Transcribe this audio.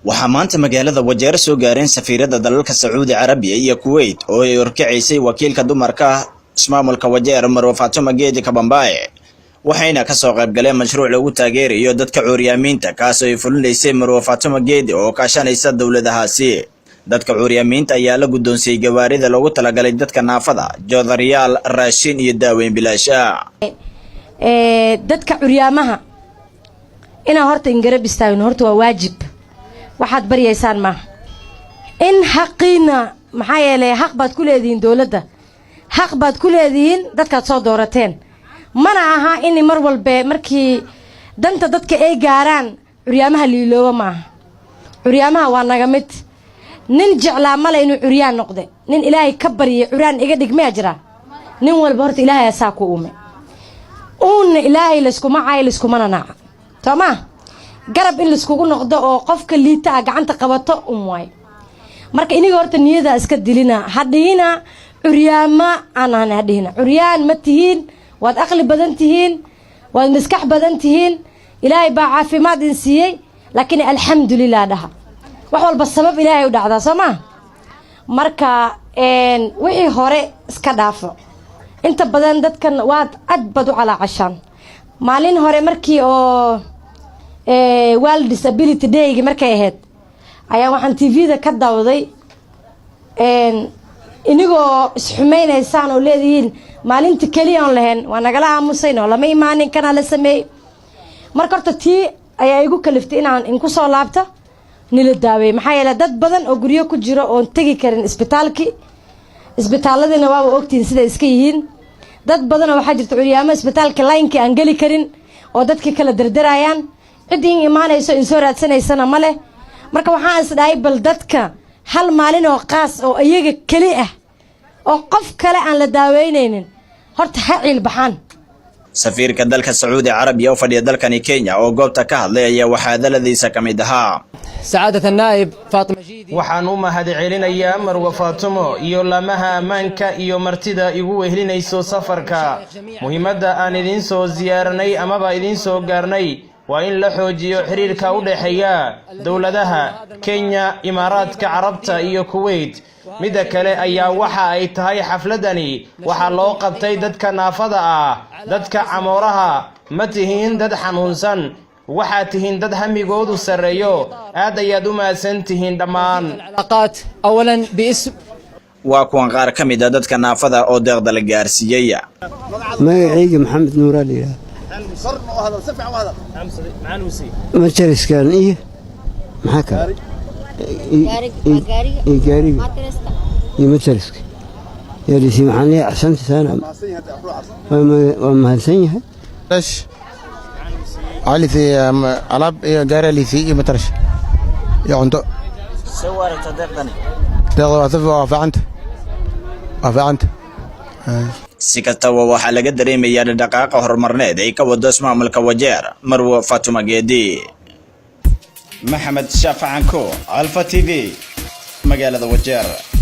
waxaa maanta magaalada Wajeer soo gaareen safiirada dalalka Sacuudi Carabiya iyo Kuwait oo ay horkacisay wakiilka dumarka ismaamulka Wajeer Marwo Fatuma Geedi Kabambaye waxayna ka soo qayb galeen mashruuc lagu taageerayo dadka cuuryaamiinta kaas oo ay fulinaysay Marwo Fatuma Geedi oo ka shanaysa dawladahaasi. dadka cuuryaamiinta ayaa la guddoonsiyay gawaarida loogu talagalay dadka naafada joodariyaal raashin iyo daaweyn bilaash ah. dadka curyaamaha ina horta ingarab istaagno horta waa waajib waxaad baryaysaan ma in xaqiina maxaa yeelay xaq baad ku leedihiin dawladda xaq baad ku leedihiin dadka soo doorateen mana aha in mar walba markii danta dadka ay gaaraan curyaamaha liilooba ma curyaamaha waa naga mid nin jeclaa male inuu curyaan noqdo nin ilaahay ka bariyay curyaan iga dhigmay jira nin walba horta ilaahay asaa ku uume ilaahay la isku macay la isku mananaca tama garab in la iskugu noqdo oo qofka liita gacanta qabato way marka iniga horta niyada iska dilina hadhiina curyaama aan hadhiina curyaan ma tihiin waad aqli badan tihiin waad miskax badan tihiin ilaahay baa caafimaad in siiyay laakiin alxamdulillah dhaha wax walba sabab ilaahay u dhacdaa sama marka wixii hore iska dhaafo inta badan dadkan waad adbad u calaacashaan maalin hore markii oo World Disability Day markay ahayd ayaa waxaan TV-da ka dawday inigoo isxumeynaysan oo leedihiin maalinta kaliya aan lahayn waa nagala aamusayno lama imaanin kana la sameey marka horta tii ayaa igu kaliftay inaan in ku soo laabto nila daaway maxaa yeelay dad badan oo guriyo ku jiro oo tagi karin isbitaaladina waa ogtiin sida iska yihiin dad badan waxa jirta curyaamo isbitaalka line-ka aan gali karin oo dadka kala dardarayaan cidin imaanayso in soo raadsanaysana male marka waxaan isdhaay bal dadka hal maalin oo qaas oo iyaga kali ah oo qof kale aan la daaweyneynin horta ha ciil baxaan. safiirka dalka Sacuudi Carabiya oo fadhiya dalkani Kenya oo goobta ka hadlay ayaa waxa hadaladiisa kamid ahaa سعادة النائب فاطمة جيدي waxaan u mahadcelinayaa Marwo Fatuma iyo lamaha amaanka iyo martida igu wehelinayso safarka muhiimada aan idin soo ziyaaranay ama idin soo gaarnay waa in la xoojiyo xiriirka u dhaxeeya dawladaha Kenya Imaaraadka Carabta iyo Kuwait mida kale ayaa waxa ay tahay xafladani waxa loo qabtay dadka naafada ah dadka camooraha ma tihiin dad xanuunsan waxa tihiin dad hamigoodu sareeyo aad ayaad u maasan tihiin dhamaan علاقات اولا باسم waa kuwan qaar kamid ah dadka naafada oo deeqda la gaarsiiyay magacayga maxamed nuur ali ma jariskan iyo maxaa gaari ma jariska yarisi maxaan leeyahay axsanta sana waa mahadsan yahay علي في ألعاب جاري اللي في مترش يعنده سوارة تدقني وافعنت si kastaba waxa laga dareemayaa dhaqaaqa horumarneed ay ka wado ismaamulka Wajeer Marwo Fatuma Geedi Maxamed Shaaficanko Alfa TV magaalada Wajeer.